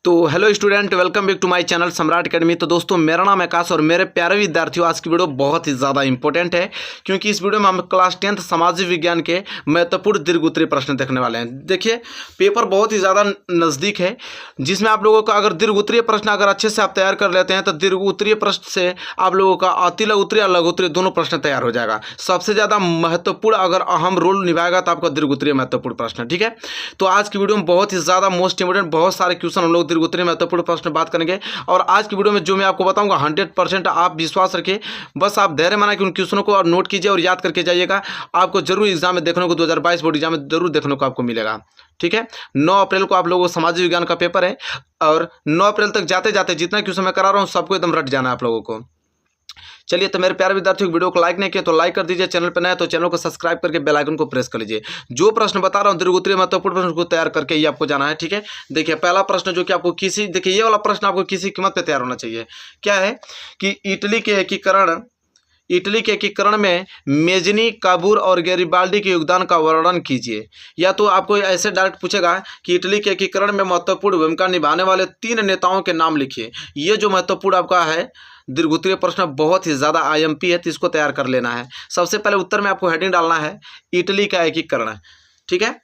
तो hello student, welcome back to my channel Samrat academy. तो दोस्तों, मेरा नाम है आकाश और मेरे प्यारे विद्यार्थियों, आज की वीडियो बहुत ही ज़्यादा इंपॉर्टेंट है क्योंकि इस वीडियो में हम क्लास 10th सामाजिक विज्ञान के महत्वपूर्ण दीर्घ-उत्तरीय प्रश्न देखने वाले हैं। देखिए, पेपर बहुत ही ज़्यादा नज़दीक है, जिसमें आप लोगों का अगर दीर्घ-उत्तरीय प्रश्न अगर अच्छे से आप तैयार कर लेते हैं तो दीर्घ-उत्तरीय प्रश्न से आप लोगों का अति-लघु-उत्तरीय और लघु-उत्तरीय दोनों प्रश्न तैयार हो जाएगा। सबसे ज़्यादा महत्वपूर्ण अगर अहम रोल निभाएगा तो आपका दीर्घ-उत्तरीय महत्वपूर्ण प्रश्न, ठीक है। तो आज की वीडियो में बहुत ही ज़्यादा मोस्ट इंपोर्टेंट बहुत सारे क्वेश्चन हम लोग दीर्घ-उत्तरीय महत्वपूर्ण प्रश्न बात करेंगे। और आज की वीडियो में जो मैं आपको बताऊंगा 100% आप विश्वास रखिए, बस आप धैर्य माना कि उन क्वेश्चनों को और नोट कीजिए और याद करके जाइएगा। आपको जरूर एग्जाम में देखने को 2022 बोर्ड एग्जाम में जरूर देखने को आपको मिलेगा, ठीक है। 9 अप्रैल को आप लोगों को सामाजिक विज्ञान का पेपर है और 9 अप्रैल तक जाते जाते जितना क्वेश्चन मैं करा रहा हूँ सबको एकदम रट जाना है आप लोगों को। चलिए, तो मेरे प्यारे विद्यार्थियों, वीडियो को लाइक नहीं किया तो लाइक कर दीजिए, चैनल पर नया है तो चैनल को सब्सक्राइब करके बेल आइकन को प्रेस कर लीजिए। जो प्रश्न बता रहा हूँ दीर्घ-उत्तरीय महत्वपूर्ण प्रश्न को तैयार करके ही आपको जाना है, ठीक है। देखिए, पहला प्रश्न जो कि आपको देखिए ये वाला प्रश्न आपको किसी कीमत पे तैयार होना चाहिए। क्या है कि इटली के एकीकरण में मेजनी, काबूर और गैरिबाल्डी के योगदान का वर्णन कीजिए। या तो आपको ऐसे डायरेक्ट पूछेगा कि इटली के एकीकरण में महत्वपूर्ण भूमिका निभाने वाले 3 नेताओं के नाम लिखिए। ये जो महत्वपूर्ण आपका है दीर्घ-उत्तरीय प्रश्न बहुत ही ज़्यादा आईएमपी है, तो इसको तैयार कर लेना है। सबसे पहले उत्तर में आपको हेडिंग डालना है इटली का एकीकरण, ठीक है।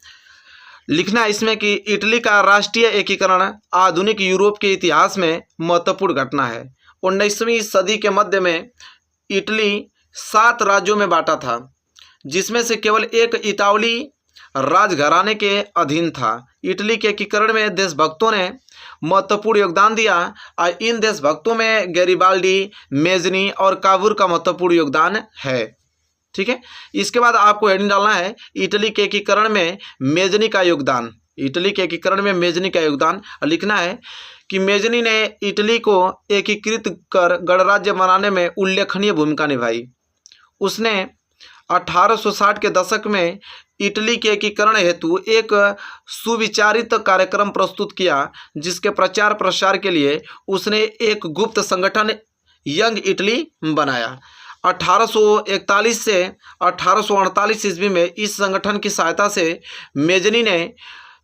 लिखना है इसमें कि इटली का राष्ट्रीय एकीकरण आधुनिक यूरोप के इतिहास में महत्वपूर्ण घटना है। 19वीं सदी के मध्य में इटली 7 राज्यों में बांटा था, जिसमें से केवल एक इतालवी राजघराने के अधीन था। इटली के एकीकरण में देशभक्तों ने महत्वपूर्ण योगदान दिया और इन देशभक्तों में गैरिबाल्डी, मेजनी और काबूर का महत्वपूर्ण योगदान है, ठीक है। इसके बाद आपको हेडिंग डालना है इटली के एकीकरण में मेजनी का योगदान। इटली के एकीकरण में मेजनी का योगदान लिखना है कि मेजनी ने इटली को एकीकृत कर गणराज्य बनाने में उल्लेखनीय भूमिका निभाई। उसने 1860 के दशक में इटली के एकीकरण हेतु एक सुविचारित कार्यक्रम प्रस्तुत किया, जिसके प्रचार प्रसार के लिए उसने एक गुप्त संगठन यंग इटली बनाया। 1841 से 1848 ईस्वी में इस संगठन की सहायता से मेजनी ने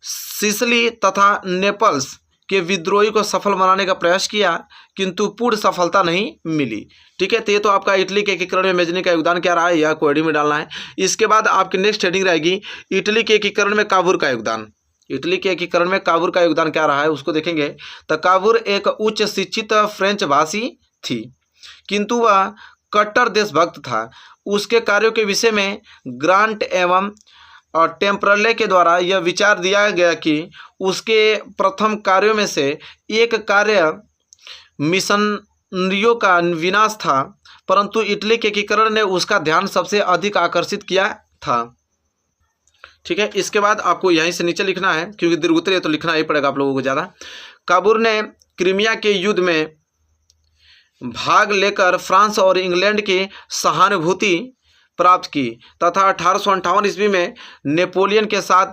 सिसिली तथा नेपल्स के विद्रोही को सफल बनाने का प्रयास किया, किंतु पूर्ण सफलता नहीं मिली, ठीक है। तो ये तो आपका इटली के एकीकरण में मेजनी का योगदान क्या रहा है, यह कोडिंग में डालना है। इसके बाद आपकी नेक्स्ट हेडिंग रहेगी इटली के एकीकरण में काबूर का योगदान। इटली के एकीकरण में काबूर का योगदान क्या रहा है उसको देखेंगे। तो काबूर एक उच्च शिक्षित फ्रेंच भाषी थी, किंतु वह कट्टर देशभक्त था। उसके कार्यों के विषय में ग्रांट एवं और टेम्परले के द्वारा यह विचार दिया गया कि उसके प्रथम कार्यों में से एक कार्य मिशनरियों का विनाश था, परंतु इटली के एकीकरण ने उसका ध्यान सबसे अधिक आकर्षित किया था, ठीक है। इसके बाद आपको यहीं से नीचे लिखना है क्योंकि दीर्घ-उत्तरीय तो लिखना ही पड़ेगा आप लोगों को ज़्यादा। काबूर ने क्रीमिया के युद्ध में भाग लेकर फ्रांस और इंग्लैंड की सहानुभूति प्राप्त की तथा 1858 ईस्वी में नेपोलियन के साथ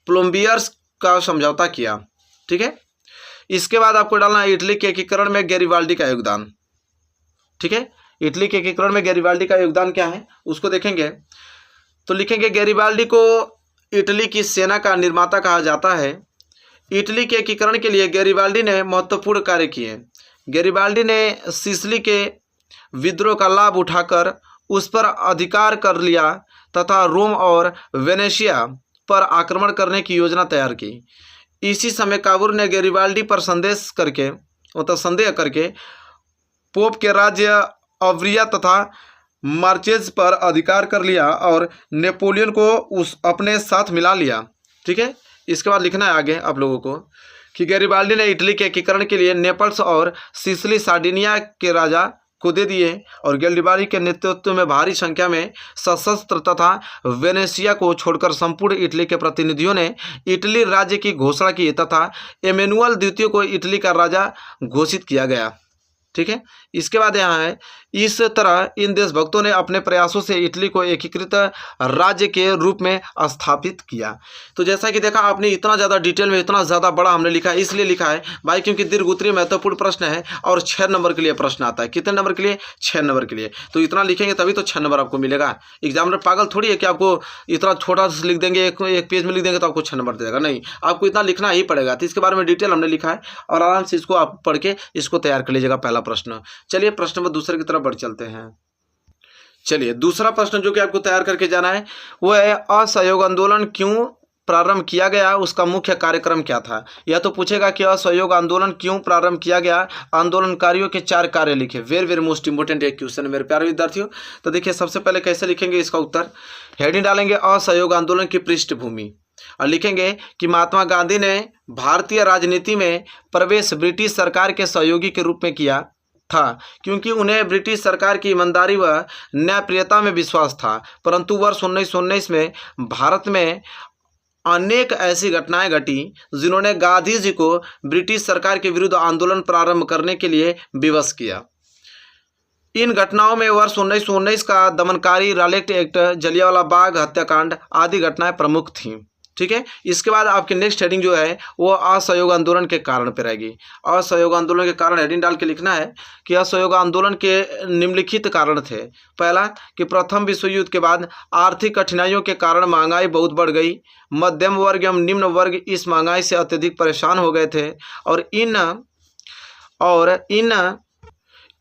प्लम्बियर्स का समझौता किया, ठीक है। इसके बाद आपको डालना है इटली के एकीकरण में गैरिबाल्डी का योगदान, ठीक है। इटली के एकीकरण में गैरिबाल्डी का योगदान क्या है उसको देखेंगे। तो लिखेंगे गैरिबाल्डी को इटली की सेना का निर्माता कहा जाता है। इटली के एकीकरण के लिए गैरिबाल्डी ने महत्वपूर्ण कार्य किए। गैरिबाल्डी ने सिसिली के विद्रोह का लाभ उठाकर उस पर अधिकार कर लिया तथा रोम और वेनेशिया पर आक्रमण करने की योजना तैयार की। इसी समय काबूर ने गैरिबाल्डी पर संदेह करके पोप के राज्य अवरिया तथा मार्चेज पर अधिकार कर लिया और नेपोलियन को अपने साथ मिला लिया, ठीक है। इसके बाद लिखना है आगे आप लोगों को कि गैरिबाल्डी ने इटली के एकीकरण के लिए नेपल्स और सिसिली सार्डिनिया के राजा को दे दिए और गैरिबाल्डी के नेतृत्व में भारी संख्या में सशस्त्र तथा वेनेशिया को छोड़कर संपूर्ण इटली के प्रतिनिधियों ने इटली राज्य की घोषणा की तथा एमेनुअल द्वितीय को इटली का राजा घोषित किया गया, ठीक है। इसके बाद यहाँ है, इस तरह इन देशभक्तों ने अपने प्रयासों से इटली को एकीकृत राज्य के रूप में स्थापित किया। तो जैसा कि देखा आपने, इतना ज़्यादा डिटेल में, इतना ज़्यादा बड़ा हमने लिखा है, इसलिए लिखा है भाई क्योंकि दीर्घ-उत्तरीय महत्वपूर्ण प्रश्न है और 6 नंबर के लिए प्रश्न आता है। कितने नंबर के लिए? 6 नंबर के लिए। तो इतना लिखेंगे तभी तो 6 नंबर आपको मिलेगा। एग्जामिनर पागल थोड़ी है कि आपको इतना छोटा सा लिख देंगे, एक पेज में लिख देंगे तो आपको 6 नंबर दे देगा, नहीं, आपको इतना लिखना ही पड़ेगा। तो इसके बारे में डिटेल हमने लिखा है और आराम से इसको आप पढ़ के इसको तैयार कर लीजिएगा पहला प्रश्न। चलिए प्रश्न नंबर दूसरे की तरफ बढ़ चलते हैं। चलिए दूसरा प्रश्न जो कि आपको तैयार करके जाना है वो है, असहयोग आंदोलन क्यों प्रारंभ किया गया, उसका मुख्य कार्यक्रम क्या था। यह तो पूछेगा कि असहयोग आंदोलन क्यों प्रारंभ किया गया, आंदोलनकारियों के 4 कार्य लिखे। वेरी वेरी मोस्ट इंपोर्टेंट एक क्वेश्चन है मेरे प्यारे विद्यार्थियों। तो देखिए सबसे पहले कैसे लिखेंगे इसका उत्तर, हेडिंग डालेंगे असहयोग आंदोलन की पृष्ठभूमि और लिखेंगे कि महात्मा गांधी ने भारतीय राजनीति में प्रवेश ब्रिटिश सरकार के सहयोगी के रूप में किया था, क्योंकि उन्हें ब्रिटिश सरकार की ईमानदारी व न्यायप्रियता में विश्वास था। परंतु वर्ष 1919 में भारत में अनेक ऐसी घटनाएं घटी जिन्होंने गांधी जी को ब्रिटिश सरकार के विरुद्ध आंदोलन प्रारंभ करने के लिए विवश किया। इन घटनाओं में वर्ष 1919 का दमनकारी रॉलेट एक्ट, जलियांवाला बाग हत्याकांड आदि घटनाएं प्रमुख थीं। ठीक है। इसके बाद आपकी नेक्स्ट हेडिंग जो है वो असहयोग आंदोलन के कारण पे रहेगी। असहयोग आंदोलन के कारण हेडिंग डाल के लिखना है कि असहयोग आंदोलन के निम्नलिखित कारण थे। पहला कि प्रथम विश्व युद्ध के बाद आर्थिक कठिनाइयों के कारण महंगाई बहुत बढ़ गई, मध्यम वर्ग एवं निम्न वर्ग इस महंगाई से अत्यधिक परेशान हो गए थे और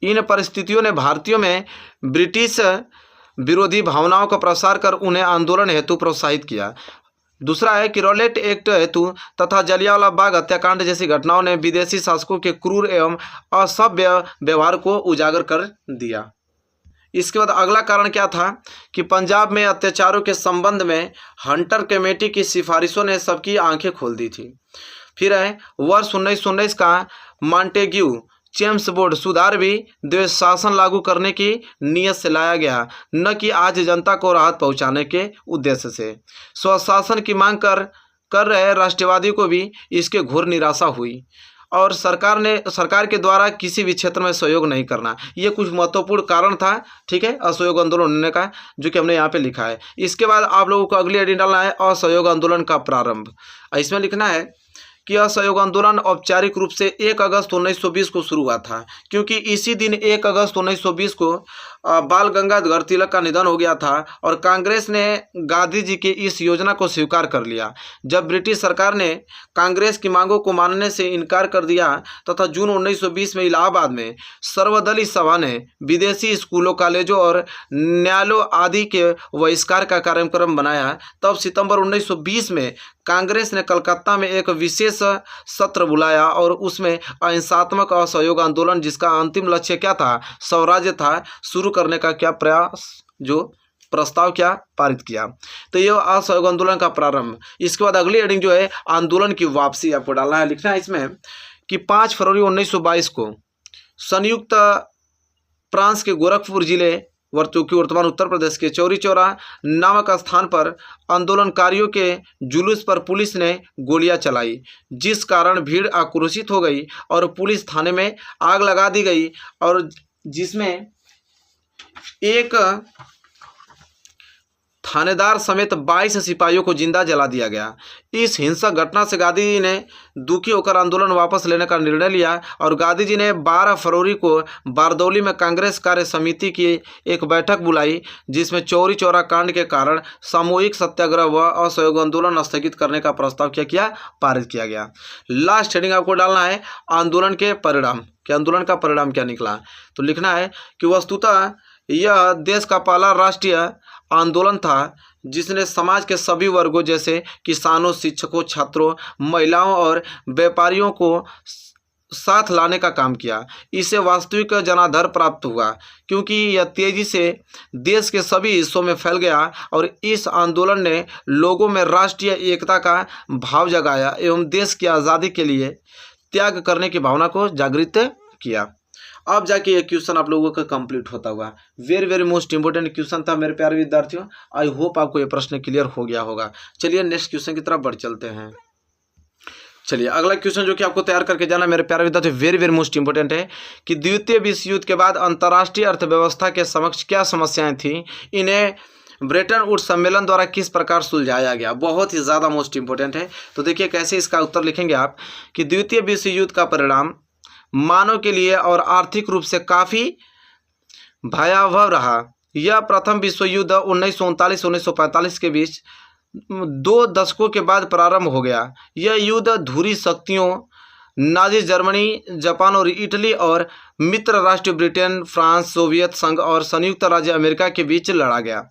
इन परिस्थितियों ने भारतीयों में ब्रिटिश विरोधी भावनाओं का प्रसार कर उन्हें आंदोलन हेतु प्रोत्साहित किया। दूसरा है कि रॉलेट एक्ट हेतु तथा जलियांवाला बाग हत्याकांड जैसी घटनाओं ने विदेशी शासकों के क्रूर एवं असभ्य व्यवहार को उजागर कर दिया। इसके बाद अगला कारण क्या था कि पंजाब में अत्याचारों के संबंध में हंटर कमेटी की सिफारिशों ने सबकी आंखें खोल दी थी। फिर है वर्ष 1919 का मॉन्टेग्यू चेम्स बोर्ड सुधार भी देश शासन लागू करने की नीयत से लाया गया, न कि आज जनता को राहत पहुंचाने के उद्देश्य से। स्वशासन की मांग कर रहे राष्ट्रवादी को भी इसके घोर निराशा हुई और सरकार के द्वारा किसी भी क्षेत्र में सहयोग नहीं करना। ये कुछ महत्वपूर्ण कारण था, ठीक है, असहयोग आंदोलन होने का, जो कि हमने यहाँ पे लिखा है। इसके बाद आप लोगों को अगली हेडिंग डालना है असहयोग आंदोलन का प्रारंभ। इसमें लिखना है कि असहयोग आंदोलन औपचारिक रूप से 1 अगस्त 1920 को शुरू हुआ था, क्योंकि इसी दिन 1 अगस्त 1920 को बाल गंगाधर तिलक का निधन हो गया था और कांग्रेस ने गांधी जी की इस योजना को स्वीकार कर लिया। जब ब्रिटिश सरकार ने कांग्रेस की मांगों को मानने से इनकार कर दिया तथा जून 1920 में इलाहाबाद में सर्वदलीय सभा ने विदेशी स्कूलों, कॉलेजों और न्यायालयों आदि के बहिष्कार का कार्यक्रम बनाया, तब सितंबर 1920 में कांग्रेस ने कलकत्ता में एक विशेष सत्र बुलाया और उसमें अहिंसात्मक असहयोग आंदोलन, जिसका अंतिम लक्ष्य क्या था, स्वराज्य था, शुरू करने का क्या प्रयास, जो प्रस्ताव क्या पारित किया। तो ये असहयोग आंदोलन का प्रारंभ। इसके बाद अगली हेडिंग जो है आंदोलन की वापसी आपको डालना है। लिखना है इसमें कि 5 फरवरी 1922 को संयुक्त फ्रांस के गोरखपुर जिले की वर्तमान उत्तर प्रदेश के चौरी चौरा नामक स्थान पर आंदोलनकारियों के जुलूस पर पुलिस ने गोलियां चलाई, जिस कारण भीड़ आक्रोशित हो गई और पुलिस थाने में आग लगा दी गई और जिसमें एक थानेदार समेत 22 सिपाहियों को जिंदा जला दिया गया। इस हिंसक घटना से गांधी जी ने दुखी होकर आंदोलन वापस लेने का निर्णय लिया और गांधी जी ने 12 फरवरी को बारदौली में कांग्रेस कार्य समिति की एक बैठक बुलाई, जिसमें चौरी चौरा कांड के कारण सामूहिक सत्याग्रह व असहयोग आंदोलन स्थगित करने का प्रस्ताव क्या पारित किया गया। लास्ट हेडिंग आपको डालना है आंदोलन के परिणाम, कि आंदोलन का परिणाम क्या निकला। तो लिखना है कि वस्तुतः यह देश का पहला राष्ट्रीय आंदोलन था जिसने समाज के सभी वर्गों जैसे किसानों, शिक्षकों, छात्रों, महिलाओं और व्यापारियों को साथ लाने का काम किया। इसे वास्तविक जनाधार प्राप्त हुआ क्योंकि यह तेजी से देश के सभी हिस्सों में फैल गया और इस आंदोलन ने लोगों में राष्ट्रीय एकता का भाव जगाया एवं देश की आज़ादी के लिए त्याग करने की भावना को जागृत किया। अब जाके ये क्वेश्चन आप लोगों का कंप्लीट होता हुआ very very most important question था मेरे प्यारे विद्यार्थियों। आई होप आपको ये प्रश्न क्लियर हो गया होगा। चलिए नेक्स्ट क्वेश्चन की तरफ बढ़ चलते हैं। चलिए अगला क्वेश्चन जो कि आपको तैयार करके जाना मेरे प्यारे विद्यार्थी, वेरी वेरी मोस्ट इंपोर्टेंट है कि द्वितीय विश्व युद्ध के बाद अंतर्राष्ट्रीय अर्थव्यवस्था के समक्ष क्या समस्याएं थी, इन्हें ब्रेटन वुड्स सम्मेलन द्वारा किस प्रकार सुलझाया गया। बहुत ही ज़्यादा मोस्ट इंपोर्टेंट है। तो देखिए कैसे इसका उत्तर लिखेंगे आप कि द्वितीय विश्व युद्ध का परिणाम मानव के लिए और आर्थिक रूप से काफ़ी भयावह रहा। यह प्रथम विश्व युद्ध 1939-1945 के बीच 2 दशकों के बाद प्रारंभ हो गया। यह युद्ध धुरी शक्तियों नाजी जर्मनी, जापान और इटली और मित्र राष्ट्र ब्रिटेन, फ्रांस, सोवियत संघ और संयुक्त राज्य अमेरिका के बीच लड़ा गया।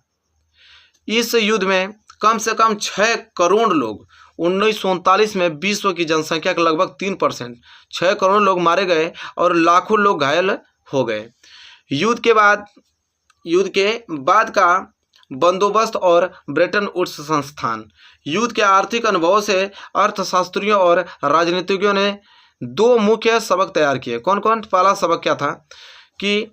इस युद्ध में कम से कम 6 करोड़ लोग, 1939 में विश्व की जनसंख्या का लगभग 3%, 6 करोड़ लोग मारे गए और लाखों लोग घायल हो गए। युद्ध के बाद का बंदोबस्त और ब्रेटन वुड्स संस्थान। युद्ध के आर्थिक अनुभवों से अर्थशास्त्रियों और राजनीतिज्ञों ने 2 मुख्य सबक तैयार किए। कौन कौन? पहला सबक क्या था कि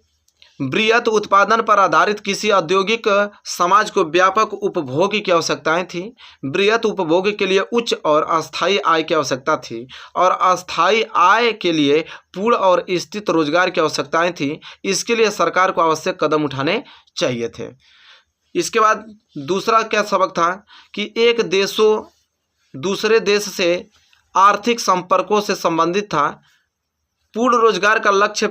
बृहत उत्पादन पर आधारित किसी औद्योगिक समाज को व्यापक उपभोग की आवश्यकताएं थी। बृहत उपभोग के लिए उच्च और अस्थायी आय की आवश्यकता थी और अस्थायी आय के लिए पूर्ण और स्थिर रोजगार की आवश्यकताएं थी। इसके लिए सरकार को आवश्यक कदम उठाने चाहिए थे। इसके बाद दूसरा क्या सबक था कि एक देशों दूसरे देश से आर्थिक संपर्कों से संबंधित था। पूर्ण रोजगार का लक्ष्य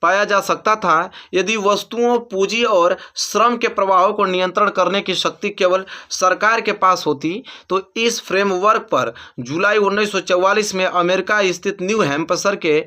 पाया जा सकता था यदि वस्तुओं, पूंजी और श्रम के प्रवाहों को नियंत्रण करने की शक्ति केवल सरकार के पास होती। तो इस फ्रेमवर्क पर जुलाई 1944 में अमेरिका स्थित न्यू हैम्पशर के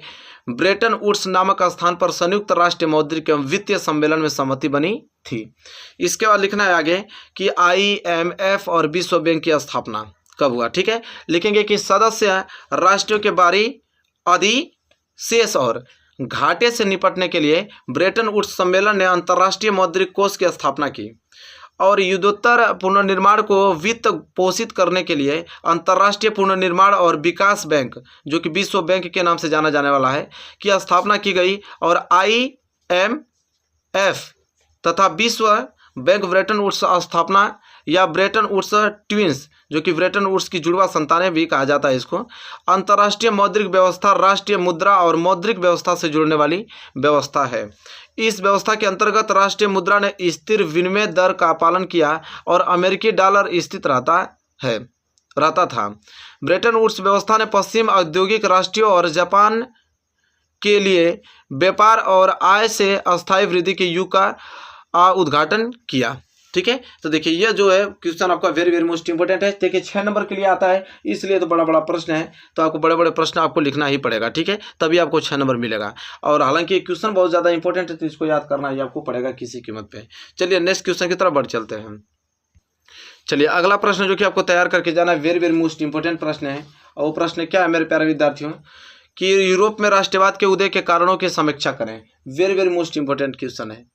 ब्रेटन वुड्स नामक स्थान पर संयुक्त राष्ट्र मौद्रिक एवं वित्तीय सम्मेलन में सहमति बनी थी। इसके बाद लिखना है आगे कि IMF और विश्व बैंक की स्थापना कब हुआ। ठीक है, लिखेंगे कि सदस्य राष्ट्रों के बाहरी अधिशेष और घाटे से निपटने के लिए ब्रेटन वुड्स सम्मेलन ने अंतर्राष्ट्रीय मौद्रिक कोष की स्थापना की और युद्धोत्तर पुनर्निर्माण को वित्त पोषित करने के लिए अंतर्राष्ट्रीय पुनर्निर्माण और विकास बैंक, जो कि विश्व बैंक के नाम से जाना जाने वाला है, की स्थापना की गई। और IMF तथा विश्व बैंक ब्रेटन वुड्स स्थापना या ब्रेटन वुड्स ट्विंस, जो कि ब्रेटन वुड्स की जुड़वा संतानें भी कहा जाता है इसको, अंतर्राष्ट्रीय मौद्रिक व्यवस्था राष्ट्रीय मुद्रा और मौद्रिक व्यवस्था से जुड़ने वाली व्यवस्था है। इस व्यवस्था के अंतर्गत राष्ट्रीय मुद्रा ने स्थिर विनिमय दर का पालन किया और अमेरिकी डॉलर स्थित रहता था। ब्रेटन वुड्स व्यवस्था ने पश्चिम औद्योगिक राष्ट्रों और जापान के लिए व्यापार और आय से अस्थायी वृद्धि के युग का उद्घाटन किया। ठीक है, तो देखिए यह जो है क्वेश्चन आपका वेरी वेरी मोस्ट इंपोर्टेंट है। देखिए 6 नंबर के लिए आता है, इसलिए तो बड़ा बड़ा प्रश्न है, तो आपको बड़े बड़े प्रश्न आपको लिखना ही पड़ेगा। ठीक है, तभी आपको 6 नंबर मिलेगा। और हालांकि क्वेश्चन बहुत ज़्यादा इंपॉर्टेंट है, तो इसको याद करना ही आपको पड़ेगा किसी कीमत पे। चलिए नेक्स्ट क्वेश्चन की तरफ बढ़ चलते हैं। चलिए अगला प्रश्न जो कि आपको तैयार करके जाना है, वेरी वेरी मोस्ट इंपोर्टेंट प्रश्न है। और वो प्रश्न क्या है मेरे प्यारे विद्यार्थियों कि यूरोप में राष्ट्रवाद के उदय के कारणों की समीक्षा करें। Very very most important question है।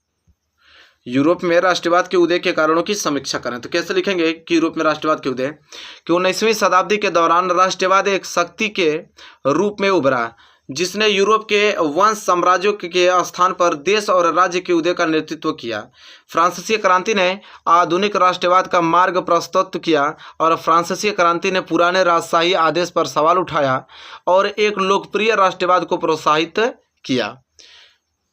यूरोप में राष्ट्रवाद के उदय के कारणों की समीक्षा करें। तो कैसे लिखेंगे कि यूरोप में राष्ट्रवाद के उदय कि 19वीं शताब्दी के दौरान राष्ट्रवाद एक शक्ति के रूप में उभरा जिसने यूरोप के वंश साम्राज्यों के स्थान पर देश और राज्य के उदय का नेतृत्व किया। फ्रांसीसी क्रांति ने आधुनिक राष्ट्रवाद का मार्ग प्रस्तुत किया और फ्रांसीसी क्रांति ने पुराने राजशाही आदेश पर सवाल उठाया और एक लोकप्रिय राष्ट्रवाद को प्रोत्साहित किया।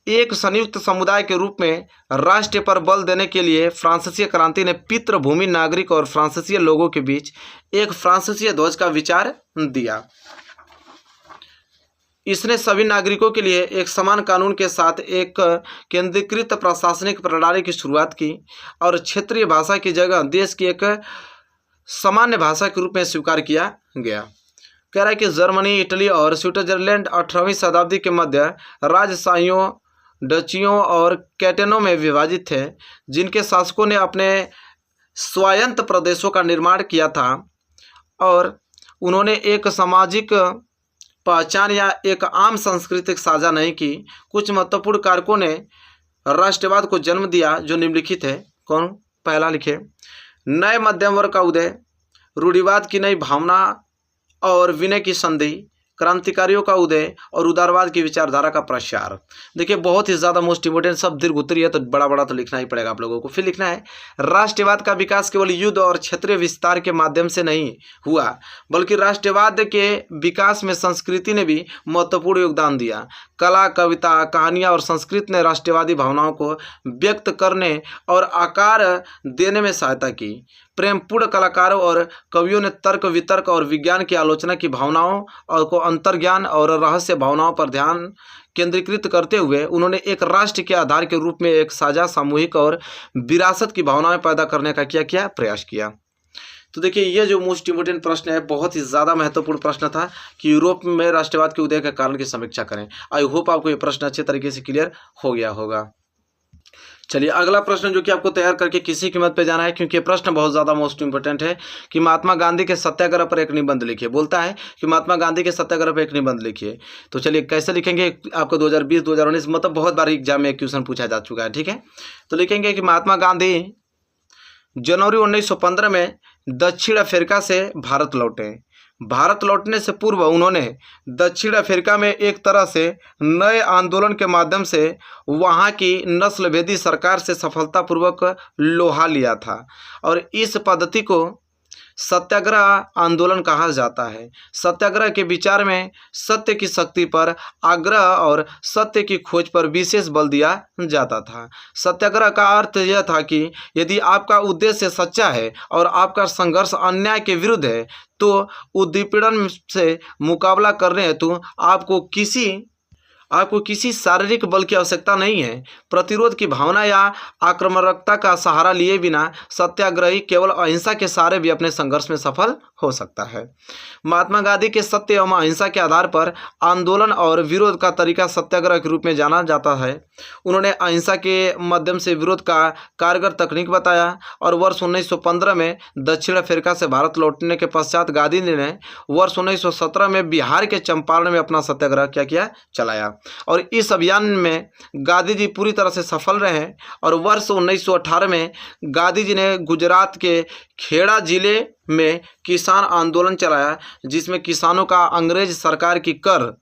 एक संयुक्त समुदाय के रूप में राष्ट्र पर बल देने के लिए फ्रांसीसी क्रांति ने पितृभूमि नागरिक और फ्रांसीसी लोगों के बीच एक फ्रांसीसी ध्वज का विचार दिया। इसने सभी नागरिकों के लिए एक समान कानून के साथ एक केंद्रीकृत प्रशासनिक प्रणाली की शुरुआत की और क्षेत्रीय भाषा की जगह देश की एक सामान्य भाषा के रूप में स्वीकार किया गया। कह रहा है कि जर्मनी, इटली और स्विट्जरलैंड 18वीं शताब्दी के मध्य राजशाहियों, डचियों और कैटनों में विभाजित थे, जिनके शासकों ने अपने स्वायत्त प्रदेशों का निर्माण किया था और उन्होंने एक सामाजिक पहचान या एक आम सांस्कृतिक साझा नहीं की। कुछ महत्वपूर्ण कारकों ने राष्ट्रवाद को जन्म दिया जो निम्नलिखित है। कौन? पहला लिखे, नए मध्यम वर्ग का उदय, रूढ़िवाद की नई भावना और विनय की संधि, क्रांतिकारियों का उदय और उदारवाद की विचारधारा का प्रसार। देखिए बहुत ही ज़्यादा मोस्ट इंपोर्टेंट, सब दीर्घ उत्तरीय है तो बड़ा बड़ा तो लिखना ही पड़ेगा आप लोगों को। फिर लिखना है राष्ट्रवाद का विकास केवल युद्ध और क्षेत्रीय विस्तार के माध्यम से नहीं हुआ, बल्कि राष्ट्रवाद के विकास में संस्कृति ने भी महत्वपूर्ण योगदान दिया। कला, कविता, कहानियाँ और संस्कृत ने राष्ट्रवादी भावनाओं को व्यक्त करने और आकार देने में सहायता की। प्रेमपूर्ण कलाकारों और कवियों ने तर्क, वितर्क और विज्ञान की आलोचना की भावनाओं और को अंतर्ज्ञान और रहस्य भावनाओं पर ध्यान केंद्रीकृत करते हुए उन्होंने एक राष्ट्र के आधार के रूप में एक साझा, सामूहिक और विरासत की भावनाएं पैदा करने का क्या प्रयास किया। तो देखिए ये जो मोस्ट इंपोर्टेंट प्रश्न है, बहुत ही ज़्यादा महत्वपूर्ण प्रश्न था कि यूरोप में राष्ट्रवाद के उदय के कारण की समीक्षा करें। आई होप आपको ये प्रश्न अच्छे तरीके से क्लियर हो गया होगा। चलिए अगला प्रश्न जो कि आपको तैयार करके किसी कीमत पे जाना है, क्योंकि प्रश्न बहुत ज़्यादा मोस्ट इंपोर्टेंट है कि महात्मा गांधी के सत्याग्रह पर एक निबंध लिखिए। बोलता है कि महात्मा गांधी के सत्याग्रह पर एक निबंध लिखिए। तो चलिए कैसे लिखेंगे, आपको 2020 2019 मतलब बहुत बार एग्जाम में क्वेश्चन पूछा जा चुका है, ठीक है। तो लिखेंगे कि महात्मा गांधी जनवरी 1915 में दक्षिण अफ्रीका से भारत लौटे। भारत लौटने से पूर्व उन्होंने दक्षिण अफ्रीका में एक तरह से नए आंदोलन के माध्यम से वहां की नस्लभेदी सरकार से सफलतापूर्वक लोहा लिया था और इस पद्धति को सत्याग्रह आंदोलन कहा जाता है। सत्याग्रह के विचार में सत्य की शक्ति पर आग्रह और सत्य की खोज पर विशेष बल दिया जाता था। सत्याग्रह का अर्थ यह था कि यदि आपका उद्देश्य सच्चा है और आपका संघर्ष अन्याय के विरुद्ध है तो उद्दीपन से मुकाबला करने हेतु आपको किसी शारीरिक बल की आवश्यकता नहीं है। प्रतिरोध की भावना या आक्रामकता का सहारा लिए बिना सत्याग्रही केवल अहिंसा के सहारे भी अपने संघर्ष में सफल हो सकता है। महात्मा गांधी के सत्य एवं अहिंसा के आधार पर आंदोलन और विरोध का तरीका सत्याग्रह के रूप में जाना जाता है। उन्होंने अहिंसा के माध्यम से विरोध का कारगर तकनीक बताया और वर्ष 1915 में दक्षिण अफ्रीका से भारत लौटने के पश्चात गांधी जी ने वर्ष 1917 में बिहार के चंपारण में अपना सत्याग्रह किया चलाया और इस अभियान में गांधी जी पूरी तरह से सफल रहे और वर्ष 1918 में गांधी जी ने गुजरात के खेड़ा जिले में किसान आंदोलन चलाया, जिसमें किसानों का अंग्रेज सरकार की कर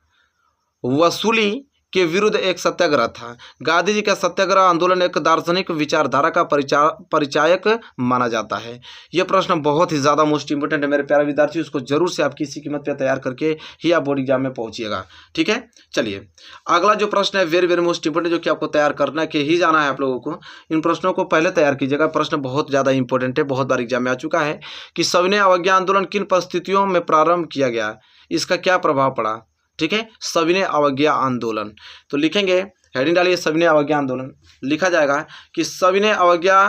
वसूली के विरुद्ध एक सत्याग्रह था। गांधी जी का सत्याग्रह आंदोलन एक दार्शनिक विचारधारा का परिचायक माना जाता है। यह प्रश्न बहुत ही ज़्यादा मोस्ट इंपोर्टेंट है मेरे प्यारे विद्यार्थी, उसको जरूर से आप किसी कीमत पर तैयार करके ही आप बोर्ड एग्जाम में पहुंचिएगा, ठीक है। चलिए अगला जो प्रश्न है वेरी वेरी मोस्ट इंपोर्टेंट, जो कि आपको तैयार करना के ही जाना है आप लोगों को। इन प्रश्नों को पहले तैयार कीजिएगा, प्रश्न बहुत ज़्यादा इंपॉर्टेंट है, बहुत बार एग्जाम में आ चुका है कि सविनय अवज्ञा आंदोलन किन परिस्थितियों में प्रारंभ किया गया, इसका क्या प्रभाव पड़ा, ठीक है। सविनय अवज्ञा आंदोलन, तो लिखेंगे हेडिंग डालिए सविनय अवज्ञा आंदोलन। लिखा जाएगा कि सविनय अवज्ञा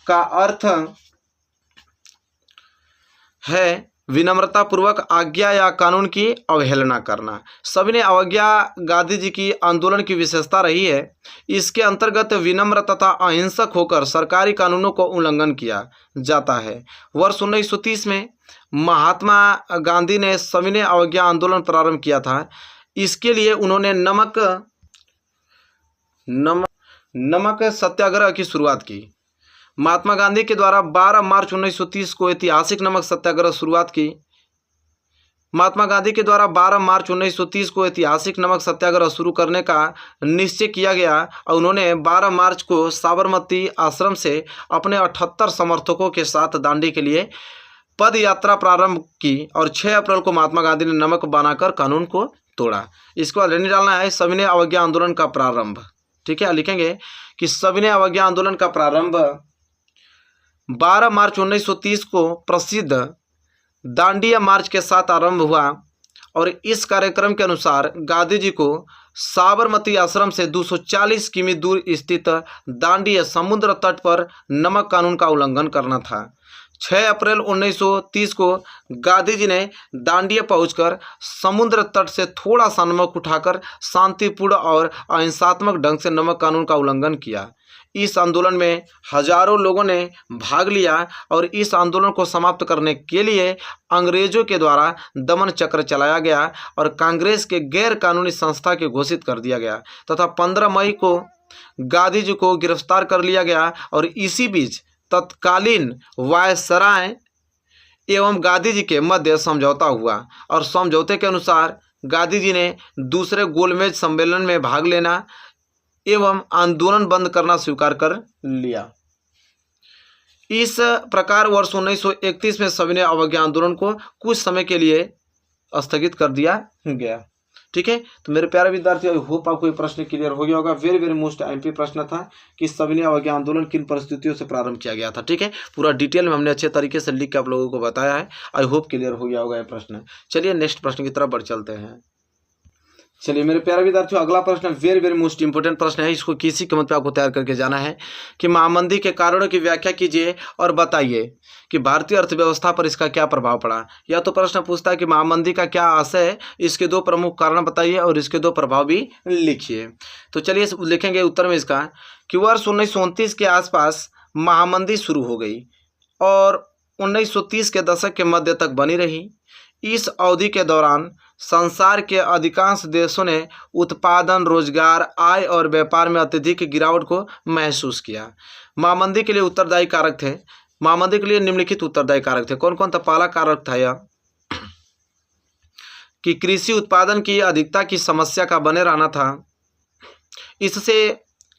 का अर्थ है विनम्रता पूर्वक आज्ञा या कानून की अवहेलना करना। सविनय अवज्ञा गांधी जी की आंदोलन की विशेषता रही है। इसके अंतर्गत विनम्र तथा अहिंसक होकर सरकारी कानूनों को उल्लंघन किया जाता है। वर्ष 1930 में महात्मा गांधी ने सविनय अवज्ञा आंदोलन प्रारंभ किया था। इसके लिए उन्होंने नमक सत्याग्रह की शुरुआत की। महात्मा गांधी के द्वारा 12 मार्च 1930 को ऐतिहासिक नमक सत्याग्रह शुरुआत की। महात्मा गांधी के द्वारा 12 मार्च 1930 को ऐतिहासिक नमक सत्याग्रह शुरू करने का निश्चय किया गया और उन्होंने 12 मार्च को साबरमती आश्रम से अपने 78 समर्थकों के साथ दांडी के लिए पद यात्रा प्रारंभ की और 6 अप्रैल को महात्मा गांधी ने नमक बनाकर कानून को तोड़ा। इसके बाद नहीं डालना है सविनय अवज्ञा आंदोलन का प्रारंभ, ठीक है। लिखेंगे कि सविनय अवज्ञा आंदोलन का प्रारंभ 12 मार्च 1930 को प्रसिद्ध दांडिया मार्च के साथ आरंभ हुआ और इस कार्यक्रम के अनुसार गांधी जी को साबरमती आश्रम से 240 किमी दूर स्थित दांडी समुद्र तट पर नमक कानून का उल्लंघन करना था। 6 अप्रैल 1930 को गांधी जी ने दांडिया पहुंचकर समुद्र तट से थोड़ा सा नमक उठाकर शांतिपूर्ण और अहिंसात्मक ढंग से नमक कानून का उल्लंघन किया। इस आंदोलन में हजारों लोगों ने भाग लिया और इस आंदोलन को समाप्त करने के लिए अंग्रेजों के द्वारा दमन चक्र चलाया गया और कांग्रेस के गैर कानूनी संस्था के घोषित कर दिया गया तथा 15 मई को गांधी जी को गिरफ्तार कर लिया गया और इसी बीच तत्कालीन वायसराय एवं गांधी जी के मध्य समझौता हुआ और समझौते के अनुसार गांधी जी ने दूसरे गोलमेज सम्मेलन में भाग लेना एवं आंदोलन बंद करना स्वीकार कर लिया। इस प्रकार वर्ष 1931 में सविनय अवज्ञा आंदोलन को कुछ समय के लिए स्थगित कर दिया गया। ठीक है, तो मेरे प्यारे विद्यार्थी, आई होप आपको ये प्रश्न क्लियर हो गया होगा। वेरी वेरी मोस्ट एमपी प्रश्न था कि सविनय अवज्ञा आंदोलन किन परिस्थितियों से प्रारंभ किया गया था। ठीक है, पूरा डिटेल में हमने अच्छे तरीके से लिख के आप लोगों को बताया है। आई होप क्लियर हो गया होगा ये प्रश्न। चलिए नेक्स्ट प्रश्न की तरफ बढ़ चलते हैं। चलिए मेरे प्यारे विद्यार्थियों, अगला प्रश्न वेरी वेरी मोस्ट इंपोर्टेंट प्रश्न है। इसको किसी कीमत पे आपको तैयार करके जाना है कि महामंदी के कारणों की व्याख्या कीजिए और बताइए कि भारतीय अर्थव्यवस्था पर इसका क्या प्रभाव पड़ा। या तो प्रश्न पूछता है कि महामंदी का क्या आशय है, इसके दो प्रमुख कारण बताइए और इसके दो प्रभाव भी लिखिए। तो चलिए लिखेंगे उत्तर में इसका कि वर्ष 1929 के आसपास महामंदी शुरू हो गई और 1930 के दशक के मध्य तक बनी रही। इस अवधि के दौरान संसार के अधिकांश देशों ने उत्पादन, रोजगार, आय और व्यापार में अत्यधिक गिरावट को महसूस किया। महामंदी के लिए उत्तरदायी कारक थे। महामंदी के लिए निम्नलिखित उत्तरदायी कारक थे। कौन कौन था? पहला कारक था यह कि कृषि उत्पादन की अधिकता की समस्या का बने रहना था। इससे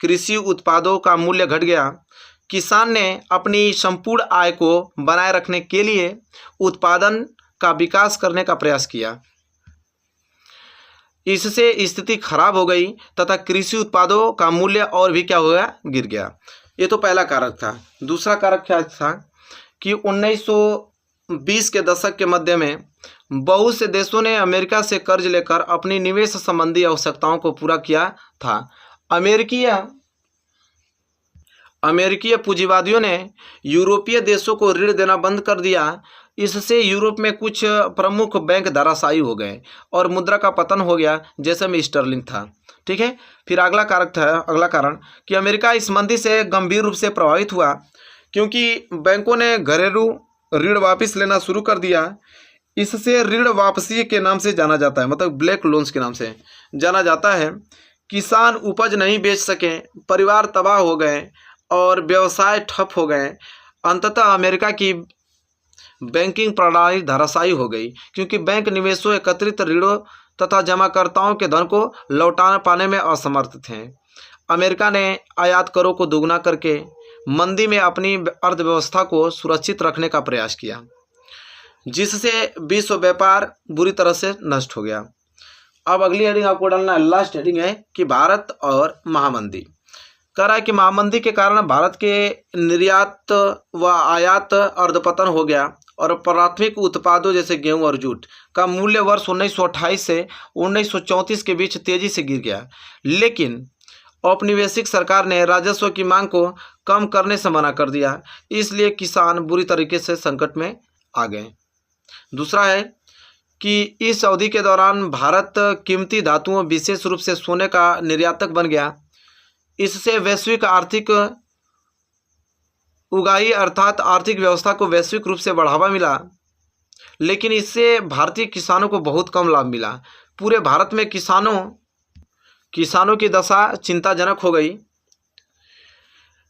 कृषि उत्पादों का मूल्य घट गया। किसान ने अपनी संपूर्ण आय को बनाए रखने के लिए उत्पादन का विकास करने का प्रयास किया। इससे स्थिति खराब हो गई तथा कृषि उत्पादों का मूल्य और भी क्या हो गया? गिर गया। ये तो पहला कारक था। दूसरा कारक क्या था कि 1920 के दशक के मध्य में बहुत से देशों ने अमेरिका से कर्ज लेकर अपनी निवेश संबंधी आवश्यकताओं को पूरा किया था। अमेरिकीय पूंजीवादियों ने यूरोपीय देशों को ऋण देना बंद कर दिया। इससे यूरोप में कुछ प्रमुख बैंक धराशायी हो गए और मुद्रा का पतन हो गया, जैसे में स्टर्लिंग था। ठीक है, फिर अगला कारण कि अमेरिका इस मंदी से गंभीर रूप से प्रभावित हुआ क्योंकि बैंकों ने घरेलू ऋण वापस लेना शुरू कर दिया। इससे ऋण वापसी के नाम से जाना जाता है, मतलब ब्लैक लोन्स के नाम से जाना जाता है। किसान उपज नहीं बेच सके, परिवार तबाह हो गए और व्यवसाय ठप हो गए। अंततः अमेरिका की बैंकिंग प्रणाली धराशायी हो गई क्योंकि बैंक निवेशों, एकत्रित ऋणों तथा जमाकर्ताओं के धन को लौटा पाने में असमर्थ थे। अमेरिका ने आयात करों को दोगुना करके मंदी में अपनी अर्थव्यवस्था को सुरक्षित रखने का प्रयास किया, जिससे विश्व व्यापार बुरी तरह से नष्ट हो गया। अब अगली हेडिंग आपको डालना है, लास्ट हेडिंग है कि भारत और महामंदी। कह रहा है कि महामंदी के कारण भारत के निर्यात व आयात अर्धपतन हो गया और प्राथमिक उत्पादों जैसे गेहूं और जूट का मूल्य वर्ष 1928 से 1934 के बीच तेजी से गिर गया। लेकिन औपनिवेशिक सरकार ने राजस्व की मांग को कम करने से मना कर दिया, इसलिए किसान बुरी तरीके से संकट में आ गए। दूसरा है कि इस अवधि के दौरान भारत कीमती धातुओं, विशेष रूप से सोने का निर्यातक बन गया। इससे वैश्विक आर्थिक उगाही अर्थात आर्थिक व्यवस्था को वैश्विक रूप से बढ़ावा मिला, लेकिन इससे भारतीय किसानों को बहुत कम लाभ मिला। पूरे भारत में किसानों की दशा चिंताजनक हो गई।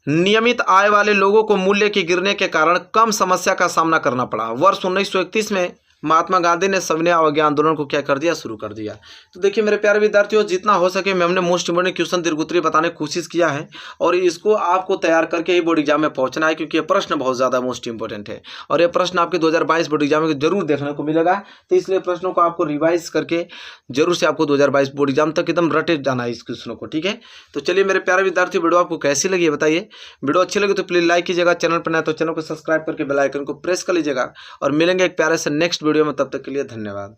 नियमित आय वाले लोगों को मूल्य के गिरने के कारण कम समस्या का सामना करना पड़ा। वर्ष 1931 में महात्मा गांधी ने सविनय अवज्ञा आंदोलन को क्या कर दिया? शुरू कर दिया। तो देखिए मेरे प्यारे विद्यार्थियों, जितना हो सके मैं हमने मोस्ट इंपोर्टेंट क्वेश्चन दीर्घोत्तरीय बताने की कोशिश किया है और इसको आपको तैयार करके ही बोर्ड एग्जाम में पहुंचना है, क्योंकि ये प्रश्न बहुत ज़्यादा मोस्ट इंपोर्टेंट है और ये प्रश्न आपके 2022 बोर्ड एग्जाम में जरूर देखने को मिलेगा। तो इसलिए प्रश्नों को आपको रिवाइज करके जरूर से आपको 2022 बोर्ड एग्जाम तक एकदम रटे जाना है इस क्वेश्चनों को। ठीक है, तो चलिए मेरे प्यारे विद्यार्थी, वीडियो आपको कैसी लगी बताइए। वीडियो अच्छी लगी तो प्लीज़ लाइक कीजिएगा, चैनल पर नया तो चैनल को सब्सक्राइब करके बेल आइकन को प्रेस कर लीजिएगा और मिलेंगे एक प्यारे से नेक्स्ट वीडियो में। तब तक के लिए धन्यवाद।